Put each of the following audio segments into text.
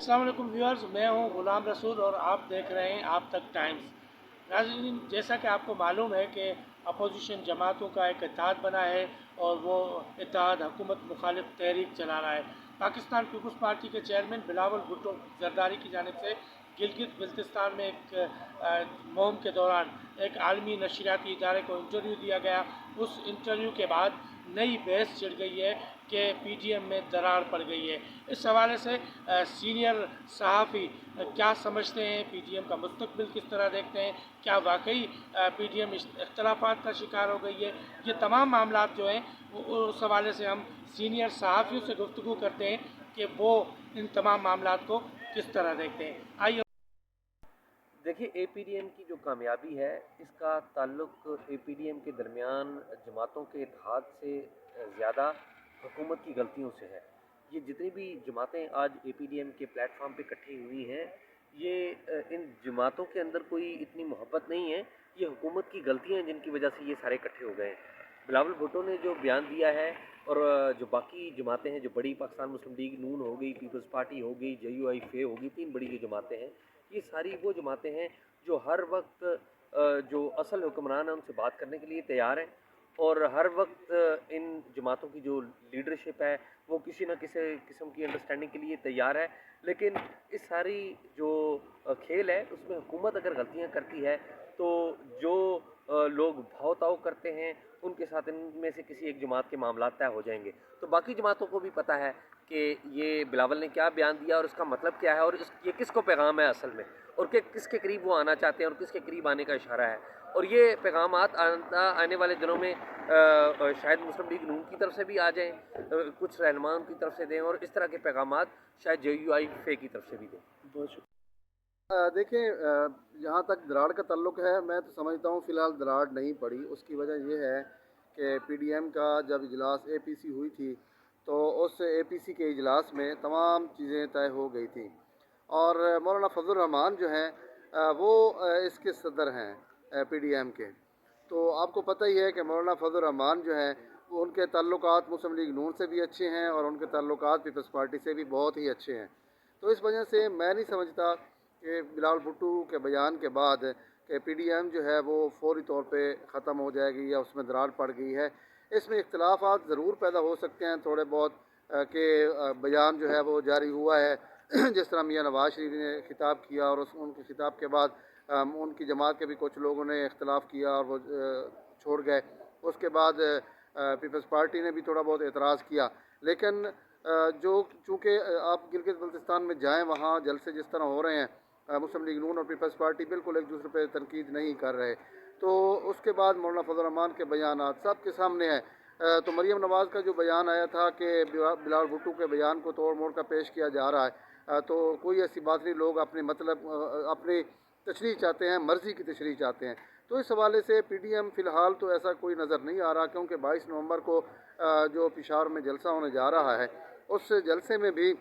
अस्सलाम वालेकुम व्यूअर्स, मैं हूं गुलाम रसूल और आप देख रहे हैं आप तक टाइम्स। नाज़रीन, जैसा कि आपको मालूम है कि अपोजिशन जमातों का एक इत्तेहाद बना है और वो इत्तेहाद हुकूमत मुखालिफ तहरीक चला रहा है। पाकिस्तान पीपल्स पार्टी के चेयरमैन बिलावल भुट्टो जरदारी की जानिब से गिलगित बल्तिस्तान में एक मुहिम के दौरान एक आलमी नशरियाती इदारे को इंटरव्यू दिया गया। उस इंटरव्यू के बाद नई बहस छिड़ गई है कि पीटीएम में दरार पड़ गई है। इस हवाले से सीनियर सहाफ़ी क्या समझते हैं, पीटीएम का मुस्तकबिल किस तरह देखते हैं, क्या वाकई पीटीएम इख्तलाफात का शिकार हो गई है, ये तमाम मामलात जो हैं उस हवाले से हम सीनियर सहाफ़ियों से गुफ्तगू करते हैं कि वो इन तमाम मामलात को किस तरह देखते हैं। आइए। देखिए, एपीडीएम की जो कामयाबी है इसका ताल्लुक एपीडीएम के दरमियान जमातों के इत्तेहाद से ज़्यादा हुकूमत की गलतियों से है। ये जितनी भी जमातें आज एपीडीएम के प्लेटफॉर्म पे इकट्ठी हुई हैं, ये इन जमातों के अंदर कोई इतनी मोहब्बत नहीं है, ये हुकूमत की गलतियाँ हैं जिनकी वजह से ये सारे इकट्ठे हो गए हैं। बिलावल भुट्टो ने जो बयान दिया है और जो बाकी जमातें हैं, जो बड़ी पाकिस्तान मुस्लिम लीग नून हो गई, पीपल्स पार्टी हो गई, JUI-FA हो गई, 3 बड़ी जो जमातें हैं, ये सारी वो जमातें हैं जो हर वक्त जो असल हुक्मरान हैं उनसे बात करने के लिए तैयार हैं और हर वक्त इन जमातों की जो लीडरशिप है वो किसी न किसी किस्म की अंडरस्टैंडिंग के लिए तैयार है। लेकिन इस सारी जो खेल है उसमें हुकूमत अगर गलतियां करती है तो जो लोग भाव ताव करते हैं उनके साथ इनमें से किसी एक जमात के मामला तय हो जाएंगे। तो बाकी जमातों को भी पता है कि ये बिलावल ने क्या बयान दिया और इसका मतलब क्या है और ये किसको पैगाम है असल में, और कि किसके करीब वो आना चाहते हैं और किसके करीब आने का इशारा है। और ये पैगाम आने वाले दिनों में शायद मुस्लिम लीग नून की तरफ से भी आ जाएं, कुछ रहनुमाओं की तरफ से दें और इस तरह के पैगाम शायद JUI-FA की तरफ से भी दें। बहुत शुक्रिया। देखिए, जहाँ तक दराड़ का ताल्लुक है, मैं तो समझता हूँ फ़िलहाल दराड़ नहीं पड़ी। उसकी वजह ये है कि पीडीएम का जब इजलास एपीसी हुई थी तो उस एपीसी के इजलास में तमाम चीज़ें तय हो गई थी और मौलाना फजल रहमान जो हैं वो इसके सदर हैं पीडीएम के। तो आपको पता ही है कि मौलाना फजल रहमान जो हैं वो उनके ताल्लुकात मुस्लिम लीग नून से भी अच्छे हैं और उनके ताल्लुकात पीपल्स पार्टी से भी बहुत ही अच्छे हैं। तो इस वजह से मैं नहीं समझता कि बिलावल भुट्टो के बयान के बाद कि पीडीएम जो है वो फौरी तौर पे ख़त्म हो जाएगी या उसमें दरार पड़ गई है। इसमें इख्तलाफात ज़रूर पैदा हो सकते हैं थोड़े बहुत कि बयान जो है वो जारी हुआ है जिस तरह मियाँ नवाज शरीफ ने खिताब किया और उनके खिताब के बाद उनकी जमात के भी कुछ लोगों ने इख्तलाफ किया और वो छोड़ गए। उसके बाद पीपल्स पार्टी ने भी थोड़ा बहुत एतराज़ किया। लेकिन जो चूँकि आप गिलगित बल्तिस्तान में जाएँ, वहाँ जलसे जिस तरह हो रहे हैं, मुस्लिम लीग नून और पीपल्स पार्टी बिल्कुल एक दूसरे पर तनकीद नहीं कर रहे। तो उसके बाद मौलाना फजल रहमान के बयानात सब के सामने है। तो मरीम नवाज़ का जो बयान आया था कि बिलावल भुट्टो के बयान को तोड़ मोड़ कर पेश किया जा रहा है, तो कोई ऐसी बात नहीं, लोग अपने मतलब अपनी तशरीह चाहते हैं, मर्ज़ी की तशरीह चाहते हैं। तो इस हवाले से पीडीएम फ़िलहाल तो ऐसा कोई नज़र नहीं आ रहा, क्योंकि 22 नवंबर को जो पेशावर में जलसा होने जा रहा है उस जलसे में भी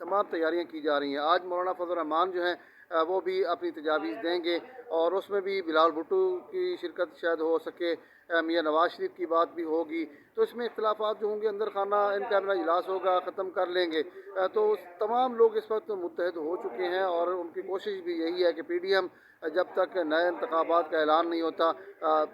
तमाम तैयारियां की जा रही हैं। आज मौलाना फजल रहमान जो हैं वो भी अपनी तजावीज़ देंगे और उसमें भी बिलावल भुट्टो की शिरकत शायद हो सके, मियाँ नवाज शरीफ की बात भी होगी। तो इसमें इख्तलाफात जो होंगे अंदर खाना इन कैमरा इजलास होगा, ख़त्म कर लेंगे। तो तमाम लोग इस वक्त मुत्तहद हो चुके हैं और उनकी कोशिश भी यही है कि पीडीएम जब तक नए इंतखाबात का ऐलान नहीं होता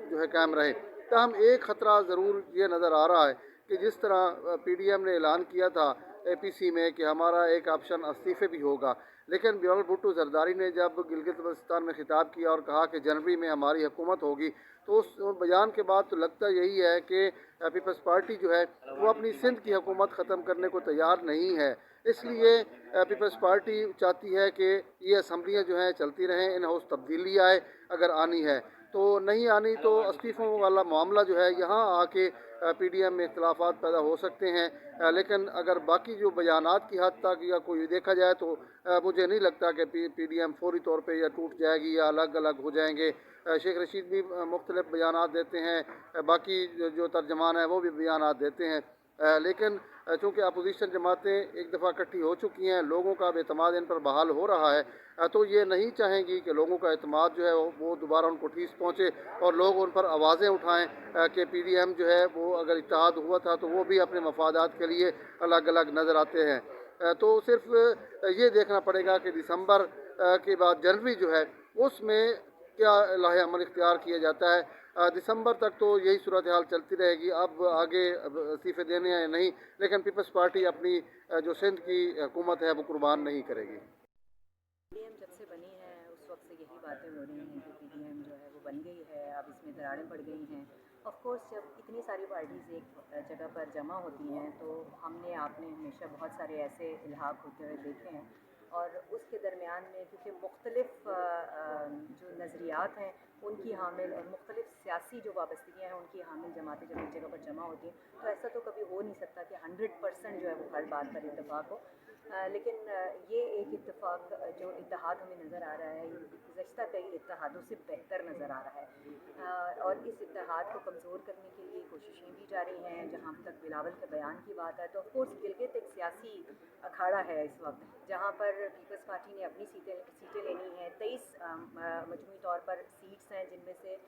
जो है कायम रहे। तहम एक ख़तरा ज़रूर ये नज़र आ रहा है कि जिस तरह पीडीएम ने ऐलान किया था एपीसी में कि हमारा एक ऑप्शन इस्तीफ़े भी होगा, लेकिन बिलावल भुट्टो जरदारी ने जब गिलगित बल्तिस्तान में खिताब किया और कहा कि जनवरी में हमारी हुकूमत होगी, तो उस बयान के बाद तो लगता यही है कि पीपल्स पार्टी जो है वो अपनी सिंध की हुकूमत ख़त्म करने को तैयार नहीं है। इसलिए पीपल्स पार्टी चाहती है कि ये असम्बलियाँ जो हैं चलती रहें, इन हाउस तब्दीली आए अगर आनी है, तो नहीं आनी तो इस्तीफ़ों वाला मामला जो है यहाँ आके पीडीएम में इख्तलाफात पैदा हो सकते हैं। लेकिन अगर बाकी जो बयानात की हद तक या कोई देखा जाए तो मुझे नहीं लगता कि पीडीएम फौरी तौर पे या टूट जाएगी या अलग अलग हो जाएंगे। शेख रशीद भी मुख्तलिफ बयानात देते हैं, बाकी जो तर्जमान है वो भी बयानात देते हैं। लेकिन चूँकि अपोजिशन जमातें एक दफ़ा इकट्ठी हो चुकी हैं, लोगों का अब एतमाद इन पर बहाल हो रहा है, तो ये नहीं चाहेंगी कि लोगों का एतमाद जो है वो दोबारा उनको ठेस पहुँचे और लोग उन पर आवाज़ें उठाएँ कि पीडीएम जो है वो अगर इत्तेहाद हुआ था तो वो भी अपने मफादात के लिए अलग अलग नज़र आते हैं। तो सिर्फ ये देखना पड़ेगा कि दिसंबर के बाद जनवरी जो है उसमें क्या लाहे अमल इख्तियार किया जाता है। दिसंबर तक तो यही सूरत हाल चलती रहेगी। अब आगे इस्तीफे देने हैं या नहीं, लेकिन पीपल्स पार्टी अपनी जो सिंध की हुकूमत है वो कुर्बान नहीं करेगी। पीडीएम जब से बनी है उस वक्त से यही बातें हो रही हैं कि पीडीएम जो है वो बन गई है, अब इसमें दरारें पड़ गई हैं। ऑफ कोर्स जब इतनी सारी पार्टीज़ एक जगह पर जमा होती हैं तो आपने हमेशा बहुत सारे ऐसे इल्हाक होते हुए देखे हैं, और उसके दरमियान में क्योंकि मुख्तलिफ जो नज़रियात हैं उनकी हामिल और मुख्तलिफ सियासी जो वाबस्तगियाँ हैं उनकी हामिल जमातें जब एक जगह पर जमा होती हैं तो ऐसा तो कभी हो नहीं सकता कि 100% जो है वो हर बात पर इत्तेफाक हो। लेकिन ये एक इत्तेफाक जो इत्तेहाद हमें नज़र आ रहा है ये गुज़श्ता कई इत्तेहादों से बेहतर नज़र आ रहा है, और इस इत्तेहाद को कमज़ोर करने के लिए कोशिशें भी जारी हैं। जहाँ तक बिलावल के बयान की बात है तो ऑफकोर्स गिलगित एक सियासी अखाड़ा है इस वक्त, जहाँ पर पीपल्स पार्टी ने अपनी सीटें लेनी हैं। 23 मजमूई तौर पर सीट्स हैं जिनमें से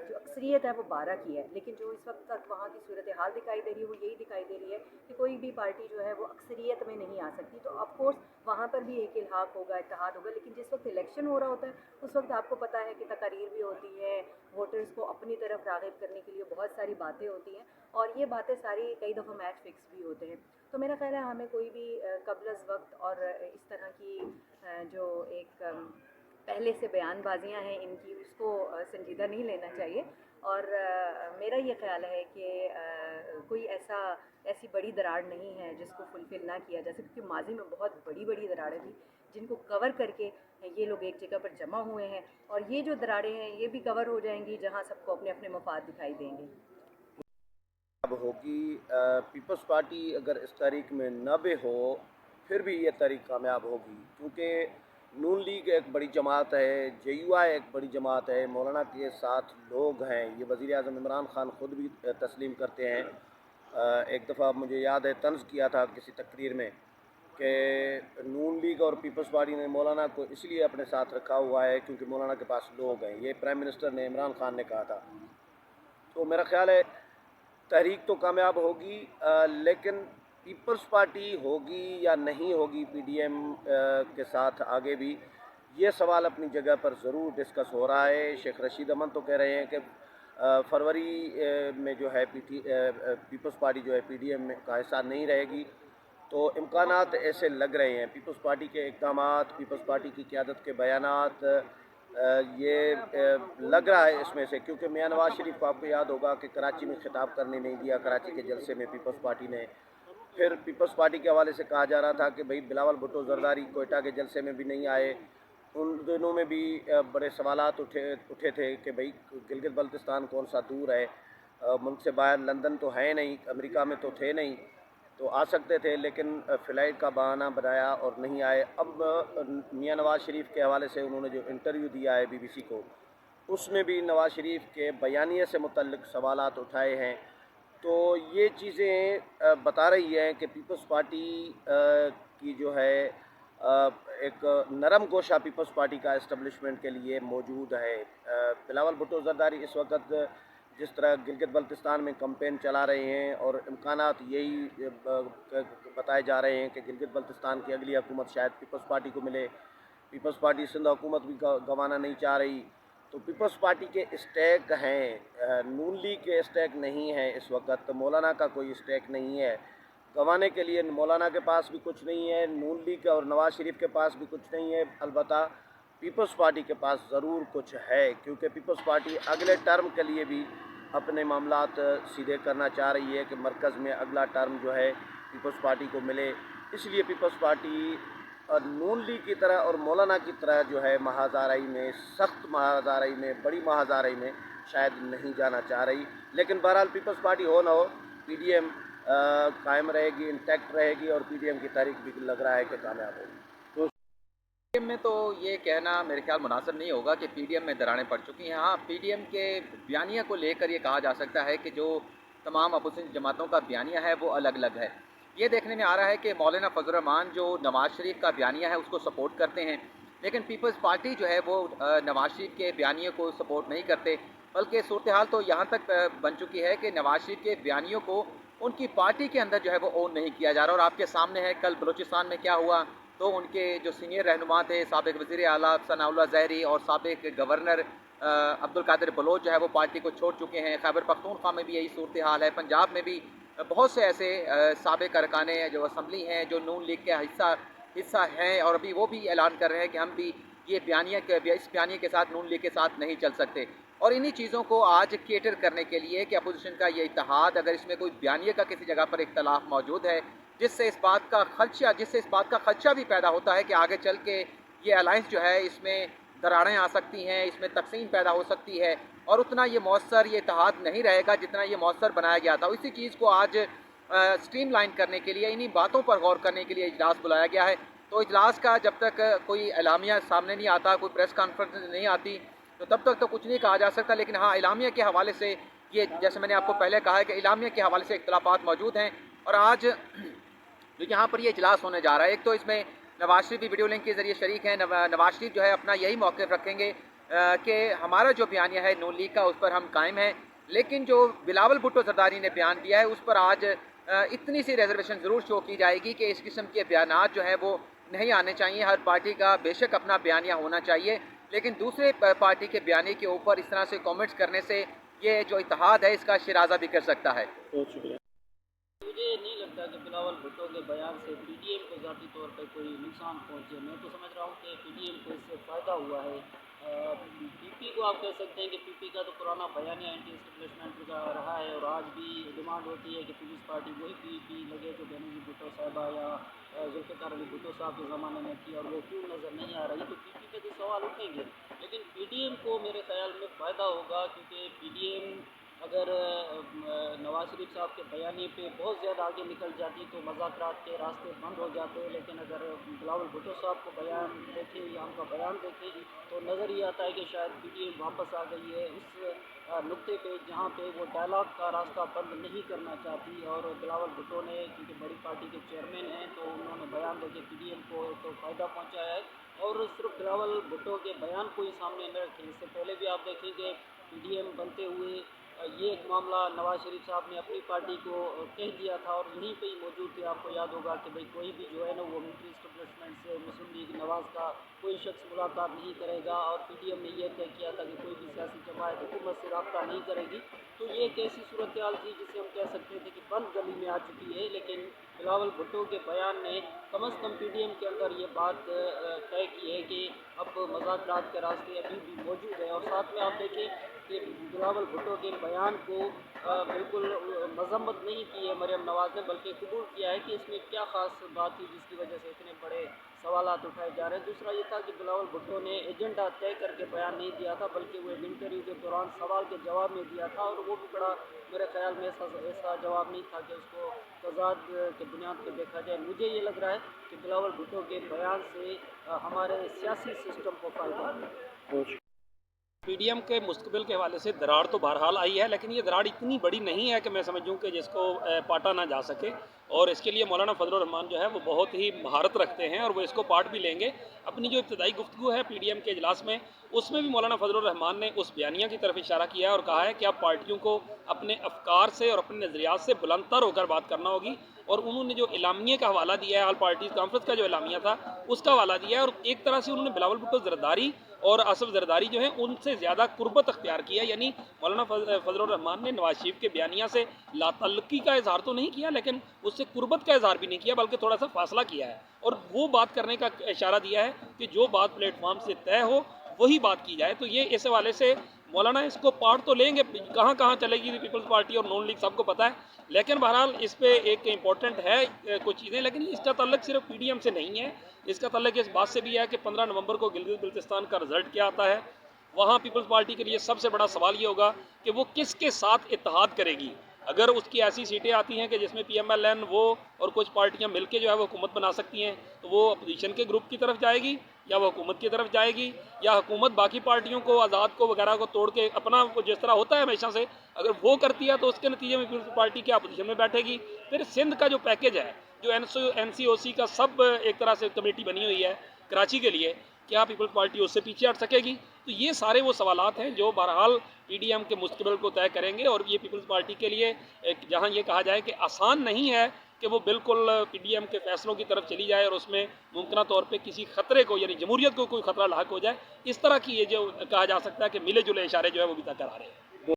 जो अक्सरियत है वो 12 की है, लेकिन जो इस वक्त तक वहाँ की सूरत हाल दिखाई दे रही है वो यही दिखाई दे रही है कि कोई भी पार्टी जो है वो अक्सरियत में नहीं आ सकती। तो ऑफकोर्स वहाँ पर भी एक इल्हाक होगा, इत्तेहाद होगा, लेकिन जिस वक्त इलेक्शन हो रहा होता है उस वक्त आपको पता है कि तकारीर भी होती है, वोटर्स को अपनी तरफ राग़िब करने के लिए बहुत सारी बातें होती हैं, और ये बातें सारी कई दफ़ा मैच फिक्स भी होते हैं। तो मेरा ख्याल है हमें कोई भी कबल अज़ वक्त और इस तरह की जो एक पहले से बयानबाजियाँ हैं इनकी उसको संजीदा नहीं लेना चाहिए। और मेरा ये ख्याल है कि कोई ऐसी बड़ी दरार नहीं है जिसको फुलफ़िल ना किया जा सके, क्योंकि माजी में बहुत बड़ी बड़ी दरारें थी जिनको कवर करके ये लोग एक जगह पर जमा हुए हैं, और ये जो दरारें हैं ये भी कवर हो जाएंगी जहाँ सबको अपने अपने मफाद दिखाई देंगे। अब होगी पीपल्स पार्टी अगर इस तारीख में न भी हो फिर भी ये तारीख कामयाब होगी, क्योंकि नून लीग एक बड़ी जमात है, JUI एक बड़ी जमात है, मौलाना के साथ लोग हैं, ये वज़ीर आज़म इमरान ख़ान ख़ुद भी तस्लीम करते हैं। एक दफ़ा मुझे याद है तंज़ किया था किसी तकरीर में कि नून लीग और पीपल्स पार्टी ने मौलाना को इसलिए अपने साथ रखा हुआ है क्योंकि मौलाना के पास लोग हैं। ये प्राइम मिनिस्टर ने, इमरान ख़ान ने कहा था। तो मेरा ख़्याल है तहरीक तो कामयाब होगी, लेकिन पीपल्स पार्टी होगी या नहीं होगी PDM के साथ आगे भी, ये सवाल अपनी जगह पर ज़रूर डिस्कस हो रहा है। शेख रशीद अमन तो कह रहे हैं कि फरवरी में जो है पीपल्स पार्टी जो है PDM में का हिस्सा नहीं रहेगी। तो इम्कानात ऐसे लग रहे हैं, पीपल्स पार्टी के इक़दामात, पीपल्स पार्टी की क़यादत के बयानात, ये लग रहा है इसमें से, क्योंकि मियां नवाज़ शरीफ को आपको याद होगा कि कराची में खिताब करने नहीं दिया कराची के जलसे में पीपल्स पार्टी ने। फिर पीपल्स पार्टी के हवाले से कहा जा रहा था कि भाई बिलावल भुट्टो जरदारी कोयटा के जलसे में भी नहीं आए। उन दिनों में भी बड़े सवालात उठे थे कि भाई गिलगित बल्तिस्तान कौन सा दूर है, मुल्क से बाहर, लंदन तो है नहीं, अमेरिका में तो थे नहीं, तो आ सकते थे, लेकिन फ़्लाइट का बहाना बनाया और नहीं आए। अब मियां नवाज़ शरीफ के हवाले से उन्होंने जो इंटरव्यू दिया है BBC को, उसमें भी नवाज़ शरीफ के बयानिए से मुतल्लिक़ सवालात उठाए हैं। तो ये चीज़ें बता रही हैं कि पीपल्स पार्टी की जो है एक नरम गोशा पीपल्स पार्टी का इस्टबलिशमेंट के लिए मौजूद है। बिलावल भुट्टो जरदारी इस वक्त जिस तरह गिलगित बल्तिस्तान में कैंपेन चला रहे हैं और इम्कानात यही बताए जा रहे हैं कि गिलगित बल्तिस्तान की अगली हुकूमत शायद पीपल्स पार्टी को मिले। पीपल्स पार्टी सिंध हुकूमत भी गंवाना नहीं चाह रही। तो पीपल्स पार्टी के स्टेक हैं, नून लीग के स्टेक नहीं है इस वक्त, मौलाना का कोई स्टेक नहीं है। गंवाने के लिए मौलाना के पास भी कुछ नहीं है, नून लीग और नवाज़ शरीफ के पास भी कुछ नहीं है, अलबत्ता पीपल्स पार्टी के पास ज़रूर कुछ है, क्योंकि पीपल्स पार्टी अगले टर्म के लिए भी अपने मामलात सीधे करना चाह रही है कि मरकज़ में अगला टर्म जो है पीपल्स पार्टी को मिले। इसलिए पीपल्स पार्टी नून लीग की तरह और मौलाना की तरह जो है महाज़ाराई में, सख्त महाज़ाराई में, बड़ी महाज़ाराई में शायद नहीं जाना चाह रही। लेकिन बहरहाल पीपल्स पार्टी हो ना हो, PDM कायम रहेगी, इंटैक्ट रहेगी, और PDM की तारीख भी लग रहा है कि कामयाब होगी। PDM में तो ये कहना मेरे ख्याल मुनासिब नहीं होगा कि PDM में दरारें पड़ चुकी हैं। हाँ, PDM के बयानिया को लेकर ये कहा जा सकता है कि जो तमाम अपोजिशन जमातों का बयानिया है वो अलग अलग है। ये देखने में आ रहा है कि मौलाना फजल रहमान जो नवाज़ शरीफ का बयानिया है उसको सपोर्ट करते हैं, लेकिन पीपल्स पार्टी जो है वो नवाज़ शरीफ के बयानियों को सपोर्ट नहीं करते, बल्कि सूरत हाल तो यहाँ तक बन चुकी है कि नवाज़ शरीफ के बयानियों को उनकी पार्टी के अंदर जो है वो ओन नहीं किया जा रहा। और आपके सामने है कल बलूचिस्तान में क्या हुआ, तो उनके जो सीनियर रहनुमा थे, साबिक वज़ीर आला सनाउल्लाह ज़हरी और साबिक गवर्नर अब्दुल कादिर बलोच जो है वो पार्टी को छोड़ चुके हैं। खैबर पख्तूनख्वा में भी यही सूरत हाल है। पंजाब में भी बहुत से ऐसे साबिक अरकान जो असम्बली हैं जो नून लीग के हिस्सा हैं और अभी वो भी ऐलान कर रहे हैं कि हम भी इस बयानिया के साथ नून लीग के साथ नहीं चल सकते। और इन्हीं चीज़ों को आज केटर करने के लिए कि अपोजिशन का ये इत्तेहाद, अगर इसमें कोई बयानिया का किसी जगह पर इख्तलाफ मौजूद है, जिससे इस बात का खदशा भी पैदा होता है कि आगे चल के ये अलायंस जो है इसमें दरारें आ सकती हैं, इसमें तकसीम पैदा हो सकती है और उतना ये मौसर, ये इत्तेहाद नहीं रहेगा जितना ये मौसर बनाया गया था। इसी चीज़ को आज स्ट्रीम लाइन करने के लिए, इन्हीं बातों पर गौर करने के लिए इजलास बुलाया गया है। तो इजलास का जब तक कोई एलामिया सामने नहीं आता, कोई प्रेस कॉन्फ्रेंस नहीं आती, तो तब तक तो कुछ नहीं कहा जा सकता। लेकिन हाँ, एलामिया के हवाले से ये, जैसे मैंने आपको पहले कहा है कि एलामिया के हवाले से इख्तलाफात मौजूद हैं। और आज जो यहाँ पर ये इजलास होने जा रहा है, एक तो इसमें नवाज शरीफ भी वीडियो लिंक के ज़रिए शरीक हैं। नवाज शरीफ जो है अपना यही मौक़िफ़ रखेंगे कि हमारा जो बयानिया है नून लीग का, उस पर हम कायम हैं। लेकिन जो बिलावल भुट्टो ज़रदारी ने बयान दिया है, उस पर आज इतनी सी रिजर्वेशन ज़रूर शो की जाएगी कि इस किस्म के बयानात जो है वो नहीं आने चाहिए। हर पार्टी का बेशक अपना बयानिया होना चाहिए, लेकिन दूसरे पार्टी के बयानी के ऊपर इस तरह से कमेंट्स करने से ये जो इत्तेहाद है इसका शिराजा भी कर सकता है। बहुत शुक्रिया। मुझे नहीं लगता कि बिलावल भुट्टो के बयान से पीडीएम को ज़ाती तौर पर कोई नुकसान पहुंचे। मैं तो समझ रहा हूं कि पीडीएम को इससे फ़ायदा हुआ है। पीपी को आप कह सकते हैं कि पीपी का तो पुराना बयानिया एंटी एस्टेब्लिशमेंट का रहा है और आज भी डिमांड होती है कि पीपल्स पार्टी वही पीपी लगे जो बेनज़ीर भुट्टो साहिबा या जुल्फ़िकार अली भुट्टो साहब के ज़माने में थी, और वो क्यों नज़र नहीं आ रही। तो पीपी पे तो सवाल उठेंगे, लेकिन पीडीएम को मेरे ख्याल में फ़ायदा होगा, क्योंकि पीडीएम अगर नवाज शरीफ साहब के बयानी पे बहुत ज़्यादा आगे निकल जाती तो मज़ाकरात के रास्ते बंद हो जाते। लेकिन अगर बिलावल भुट्टो साहब को बयान देखें या उनका बयान देखें तो नज़र ये आता है कि शायद पीडीएम वापस आ गई है उस नुक्ते पे जहाँ पे वो डायलॉग का रास्ता बंद नहीं करना चाहती। और बिलावल भुट्टो ने, क्योंकि बड़ी पार्टी के चेयरमैन हैं, तो उन्होंने बयान देके पीडीएम को तो फ़ायदा पहुँचाया है। और सिर्फ बिलावल भुट्टो के बयान को ही सामने न रखें, इससे पहले भी आप देखेंगे पीडीएम बनते हुए ये एक मामला नवाज शरीफ साहब ने अपनी पार्टी को कह दिया था और यहीं पे ही मौजूद थे। आपको याद होगा कि भाई कोई भी जो है ना वो मिलिट्री एस्टेब्लिशमेंट से मुस्लिम लीग नवाज का कोई शख्स मुलाकात नहीं करेगा, और पीडीएम ने यह तय किया था कि कोई भी सियासी जमात हुकूमत से रब्ता नहीं करेगी। तो ये एक ऐसी सूरत हाल थी जिसे हम कह सकते थे कि बंद गली में आ चुकी है। लेकिन बिलावल भुट्टो के बयान ने कम अज़ कम पीडीएम के अंदर ये बात तय की है कि अब मज़ाकरात के रास्ते अभी भी मौजूद है। और साथ में आप देखें कि बिलावल भुट्टो के बयान को बिल्कुल मजम्मत नहीं की है मरियम नवाज़ ने, बल्कि कबूल किया है कि इसमें क्या ख़ास बात थी जिसकी वजह से इतने बड़े सवालात उठाए जा रहे हैं। दूसरा ये था कि बिलावल भुट्टो ने एजेंडा तय करके बयान नहीं दिया था, बल्कि वो एक इंटरव्यू के दौरान सवाल के जवाब में दिया था, और वो भी बड़ा मेरे ख्याल में ऐसा जवाब नहीं था कि उसको तजाद के बुनियाद पर देखा जाए। मुझे ये लग रहा है कि बिलावल भुट्टो के बयान से हमारे सियासी सिस्टम को फ़ायदा है। पीडीएम के मुस्तकबिल के हवाले से दरार तो बहरहाल आई है, लेकिन ये दरार इतनी बड़ी नहीं है कि मैं समझूं कि जिसको पाटा ना जा सके। और इसके लिए मौलाना फजलुर रहमान जो है वो बहुत ही महारत रखते हैं और वो इसको पार्ट भी लेंगे। अपनी जो इब्तदाई गुफ्तगू है पीडीएम के इजलास में, उसमें भी मौलाना फजलुर रहमान ने उस बयानिया की तरफ इशारा किया है और कहा है कि अब पार्टियों को अपने अफकार से और अपने नज़रियात से बुलंदतर होकर बात करना होगी। और उन्होंने जो इलामिया का हवाला दिया है, ऑल पार्टीज़ कॉन्फ्रेंस का जो इलामिया था उसका हवाला दिया है, और एक तरह से उन्होंने बिलावल भुट्टो ज़रदारी और आसफ ज़रदारी जो है उनसे ज़्यादा कुर्बत अख्तियार किया। यानी मौलाना फजलुर रहमान ने नवाज शरीफ के बयानिया से लातल्लुकी का इजहार तो नहीं किया, लेकिन उससे कुर्बत का इजहार भी नहीं किया, बल्कि थोड़ा सा फासला किया है और वो बात करने का इशारा दिया है कि जो बात प्लेटफॉर्म से तय हो वही बात की जाए। तो ये इस हवाले से मौलाना इसको पार्ट तो लेंगे, कहाँ कहाँ चलेगी पीपल्स पार्टी और नॉन लीग सबको पता है, लेकिन बहरहाल इस पे एक इम्पॉर्टेंट है कुछ चीज़ें। लेकिन इसका ताल्लुक सिर्फ पीडीएम से नहीं है, इसका ताल्लुक इस बात से भी है कि 15 नवंबर को गिलगित बल्तिस्तान का रिजल्ट क्या आता है। वहाँ पीपल्स पार्टी के लिए सबसे बड़ा सवाल ये होगा कि वो किसके साथ इत्तेहाद करेगी। अगर उसकी ऐसी सीटें आती हैं कि जिसमें PMLN वो और कुछ पार्टियां मिलके जो है वो हुकूमत बना सकती हैं, तो वो अपोजिशन के ग्रुप की तरफ जाएगी या वो हुकूमत की तरफ जाएगी, या हुकूमत बाकी पार्टियों को, आज़ाद को वगैरह को तोड़ के अपना जिस तरह होता है हमेशा से, अगर वो करती है तो उसके नतीजे में पीपल्स पार्टी की अपोजिशन में बैठेगी। फिर सिंध का जो पैकेज है, जो NCOC का सब एक तरह से कमेटी बनी हुई है कराची के लिए, क्या पीपल्स पार्टी उससे पीछे हट सकेगी? तो ये सारे वो सवालात हैं जो बहरहाल पीडीएम के मुस्तकबिल को तय करेंगे। और ये पीपल्स पार्टी के लिए जहाँ ये कहा जाए कि आसान नहीं है कि वो बिल्कुल पीडीएम के फैसलों की तरफ चली जाए और उसमें मुमकिन तौर पे किसी खतरे को, यानी जमहूरियत को कोई खतरा लाक हो जाए, इस तरह की ये जो कहा जा सकता है कि मिले जुले इशारे जो है वो भी तक करा रहे हैं।